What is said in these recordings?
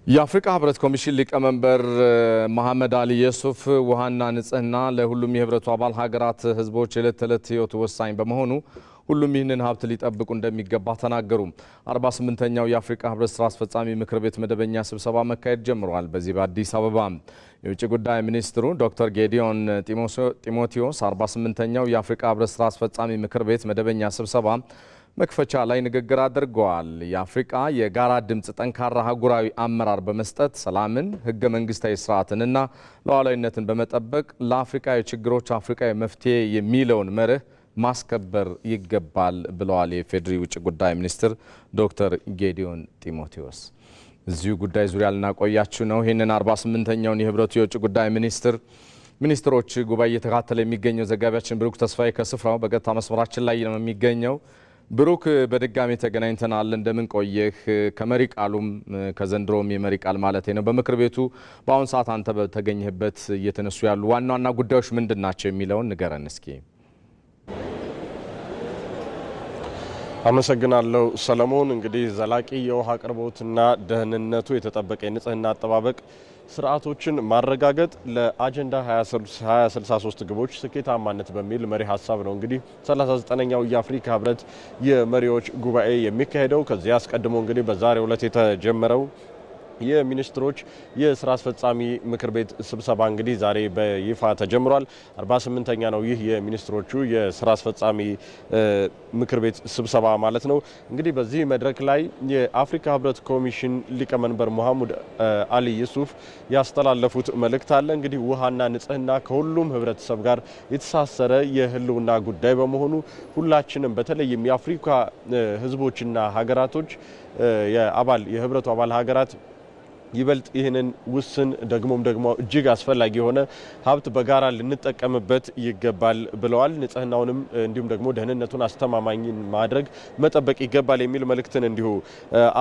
የአፍሪካ ህብረት ኮሚሽን ሊቀመንበር መሐመድ አሊ የሱፍ ውሃና ንጽህና ለሁሉም የህብረቱ አባል ሀገራት ህዝቦች የዕለት ተዕለት ህይወት ወሳኝ በመሆኑ ሁሉም ይህንን ሀብት ሊጠብቁ እንደሚገባ ተናገሩ። 48ኛው የአፍሪካ ህብረት ስራ አስፈጻሚ ምክር ቤት መደበኛ ስብሰባ መካሄድ ጀምሯል። በዚህ በአዲስ አበባ የውጭ ጉዳይ ሚኒስትሩ ዶክተር ጌዲዮን ጢሞቴዎስ 48ኛው የአፍሪካ ህብረት ስራ አስፈጻሚ ምክር ቤት መደበኛ ስብሰባ መክፈቻ ላይ ንግግር አድርገዋል። የአፍሪካ የጋራ ድምጽ ጠንካራ አህጉራዊ አመራር በመስጠት ሰላምን፣ ህገ መንግስታዊ ስርዓትንና ሉዓላዊነትን በመጠበቅ ለአፍሪካዊ ችግሮች አፍሪካዊ መፍትሄ የሚለውን መርህ ማስከበር ይገባል ብለዋል የፌዴሪ ውጭ ጉዳይ ሚኒስትር ዶክተር ጌዲዮን ጢሞቴዎስ። እዚሁ ጉዳይ ዙሪያ ልናቆያችሁ ነው። ይህንን 48ኛውን የህብረቱ የውጭ ጉዳይ ሚኒስትሮች ጉባኤ እየተከታተለ የሚገኘው ዘጋቢያችን ብሩክ ተስፋዬ ከስፍራው በቀጥታ መስመራችን ላይ ነው የሚገኘው። ብሩክ በድጋሚ ተገናኝተናል። እንደምን ቆየህ? ከመሪ ቃሉም ከዘንድሮም የመሪ ቃል ማለት ነው በምክር ቤቱ በአሁን ሰዓት አንተ በተገኘህበት እየተነሱ ያሉ ዋና ዋና ጉዳዮች ምንድን ናቸው የሚለውን ንገረን እስኪ። አመሰግናለሁ ሰለሞን። እንግዲህ ዘላቂ የውሃ አቅርቦትና ደህንነቱ የተጠበቀ የንጽህና አጠባበቅ ስርዓቶችን ማረጋገጥ ለአጀንዳ 2063 ግቦች ስኬታማነት በሚል መሪ ሀሳብ ነው እንግዲህ 39ኛው የአፍሪካ ህብረት የመሪዎች ጉባኤ የሚካሄደው። ከዚህ አስቀድሞ እንግዲህ በዛሬው ዕለት የተጀመረው የሚኒስትሮች የስራ አስፈጻሚ ምክር ቤት ስብሰባ እንግዲህ ዛሬ በይፋ ተጀምሯል። 48ኛ ነው ይህ የሚኒስትሮቹ የስራ አስፈጻሚ ምክር ቤት ስብሰባ ማለት ነው። እንግዲህ በዚህ መድረክ ላይ የአፍሪካ ህብረት ኮሚሽን ሊቀመንበር መሐመድ አሊ የሱፍ ያስተላለፉት መልእክት አለ። እንግዲህ ውሃና ንጽህና ከሁሉም ህብረተሰብ ጋር የተሳሰረ የህልውና ጉዳይ በመሆኑ ሁላችንም በተለይም የአፍሪካ ህዝቦችና ሀገራቶች የህብረቱ አባል ሀገራት ይበልጥ ይህንን ውስን ደግሞ እጅግ አስፈላጊ የሆነ ሀብት በጋራ ልንጠቀምበት ይገባል ብለዋል። ንጽህናውንም እንዲሁም ደግሞ ደህንነቱን አስተማማኝ ማድረግ መጠበቅ ይገባል የሚል መልእክትን እንዲሁ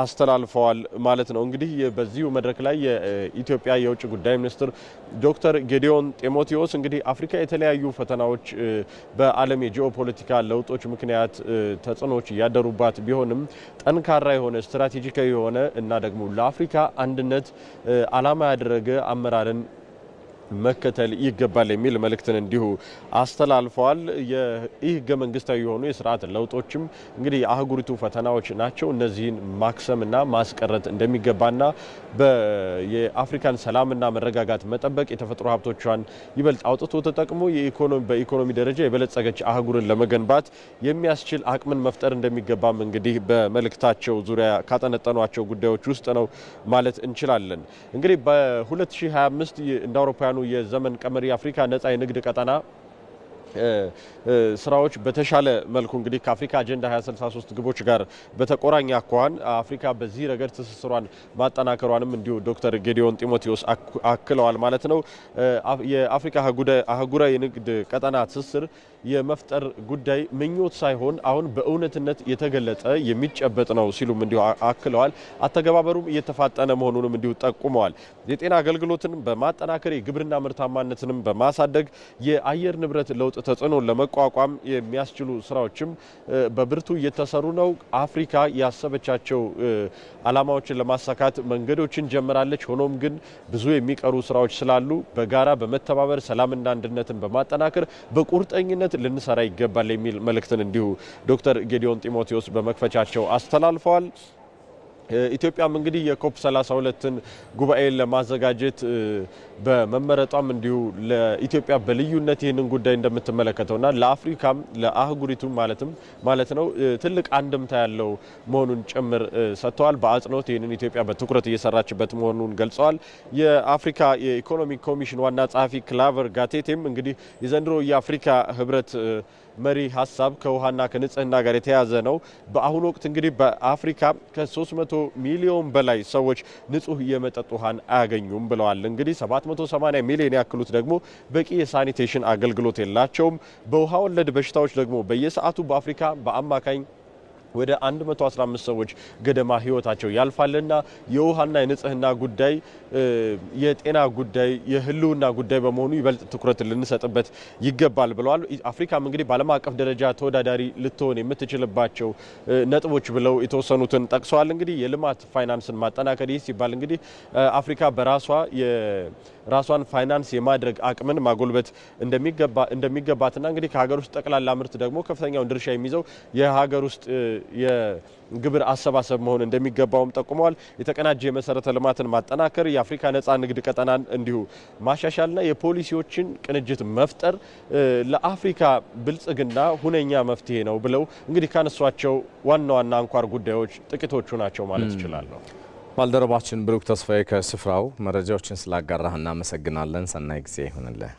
አስተላልፈዋል ማለት ነው። እንግዲህ በዚሁ መድረክ ላይ የኢትዮጵያ የውጭ ጉዳይ ሚኒስትር ዶክተር ጌዲዮን ጢሞቴዎስ እንግዲህ አፍሪካ የተለያዩ ፈተናዎች በዓለም የጂኦፖለቲካ ለውጦች ምክንያት ተጽዕኖዎች እያደሩባት ቢሆንም ጠንካራ የሆነ ስትራቴጂካዊ የሆነ እና ደግሞ ለአፍሪካ አንድነት ዓላማ ያደረገ አመራርን መከተል ይገባል የሚል መልእክትን እንዲሁ አስተላልፈዋል። የህገ መንግስታዊ የሆኑ የስርዓት ለውጦችም እንግዲህ የአህጉሪቱ ፈተናዎች ናቸው። እነዚህን ማክሰምና ማስቀረት እንደሚገባና የአፍሪካን ሰላምና መረጋጋት መጠበቅ የተፈጥሮ ሀብቶቿን ይበልጥ አውጥቶ ተጠቅሞ በኢኮኖሚ ደረጃ የበለጸገች አህጉርን ለመገንባት የሚያስችል አቅምን መፍጠር እንደሚገባም እንግዲህ በመልእክታቸው ዙሪያ ካጠነጠኗቸው ጉዳዮች ውስጥ ነው ማለት እንችላለን። እንግዲህ በ2025 እንደ አውሮፓውያኑ የዘመን ቀመር የአፍሪካ ነጻ የንግድ ቀጠና ስራዎች በተሻለ መልኩ እንግዲህ ከአፍሪካ አጀንዳ 2063 ግቦች ጋር በተቆራኘ አኳኋን አፍሪካ በዚህ ረገድ ትስስሯን ማጠናከሯንም እንዲሁ ዶክተር ጌዲዮን ጢሞቴዎስ አክለዋል ማለት ነው። የአፍሪካ አህጉራዊ የንግድ ቀጠና ትስስር የመፍጠር ጉዳይ ምኞት ሳይሆን አሁን በእውነትነት የተገለጸ የሚጨበጥ ነው ሲሉም እንዲሁ አክለዋል። አተገባበሩም እየተፋጠነ መሆኑንም እንዲሁ ጠቁመዋል። የጤና አገልግሎትን በማጠናከር የግብርና ምርታማነትንም በማሳደግ የአየር ንብረት ለውጥ ተጽዕኖን ለመቋቋም የሚያስችሉ ስራዎችም በብርቱ እየተሰሩ ነው። አፍሪካ ያሰበቻቸው ዓላማዎችን ለማሳካት መንገዶችን ጀምራለች። ሆኖም ግን ብዙ የሚቀሩ ስራዎች ስላሉ በጋራ በመተባበር ሰላምና አንድነትን በማጠናከር በቁርጠኝነት ልንሰራ ይገባል የሚል መልእክትን እንዲሁ ዶክተር ጌዲዮን ጢሞቴዎስ በመክፈቻቸው አስተላልፈዋል። ኢትዮጵያም እንግዲህ የኮፕ 32ን ጉባኤ ለማዘጋጀት በመመረጧም እንዲሁ ለኢትዮጵያ በልዩነት ይህንን ጉዳይ እንደምትመለከተውና ለአፍሪካም ለአህጉሪቱ ማለት ነው ትልቅ አንድምታ ያለው መሆኑን ጭምር ሰጥተዋል። በአጽንኦት ይህንን ኢትዮጵያ በትኩረት እየሰራችበት መሆኑን ገልጸዋል። የአፍሪካ የኢኮኖሚ ኮሚሽን ዋና ጸሐፊ ክላቨር ጋቴቴም እንግዲህ የዘንድሮ የአፍሪካ ህብረት መሪ ሀሳብ ከውሃና ከንጽህና ጋር የተያያዘ ነው። በአሁኑ ወቅት እንግዲህ በአፍሪካ ከ300 ሚሊዮን በላይ ሰዎች ንጹህ የመጠጥ ውሃን አያገኙም ብለዋል። እንግዲህ 780 ሚሊዮን ያክሉት ደግሞ በቂ የሳኒቴሽን አገልግሎት የላቸውም። በውሃ ወለድ በሽታዎች ደግሞ በየሰዓቱ በአፍሪካ በአማካኝ ወደ 115 ሰዎች ገደማ ህይወታቸው ያልፋልና የውሃና የንጽህና ጉዳይ የጤና ጉዳይ የህልውና ጉዳይ በመሆኑ ይበልጥ ትኩረት ልንሰጥበት ይገባል ብለዋል። አፍሪካም እንግዲህ በዓለም አቀፍ ደረጃ ተወዳዳሪ ልትሆን የምትችልባቸው ነጥቦች ብለው የተወሰኑትን ጠቅሰዋል። እንግዲህ የልማት ፋይናንስን ማጠናከር ሲባል እንግዲህ አፍሪካ በራሷ ራሷን ፋይናንስ የማድረግ አቅምን ማጎልበት እንደሚገባትና እንግዲህ ከሀገር ውስጥ ጠቅላላ ምርት ደግሞ ከፍተኛውን ድርሻ የሚይዘው የሀገር ውስጥ የግብር አሰባሰብ መሆን እንደሚገባውም ጠቁመዋል። የተቀናጀ የመሰረተ ልማትን ማጠናከር፣ የአፍሪካ ነጻ ንግድ ቀጠናን እንዲሁ ማሻሻልና የፖሊሲዎችን ቅንጅት መፍጠር ለአፍሪካ ብልጽግና ሁነኛ መፍትሄ ነው ብለው እንግዲህ ካነሷቸው ዋና ዋና አንኳር ጉዳዮች ጥቂቶቹ ናቸው ማለት እችላለሁ። ባልደረባችን ብሩክ ተስፋዬ ከስፍራው መረጃዎችን ስላጋራህ እናመሰግናለን። ሰናይ ጊዜ ይሁንልህ።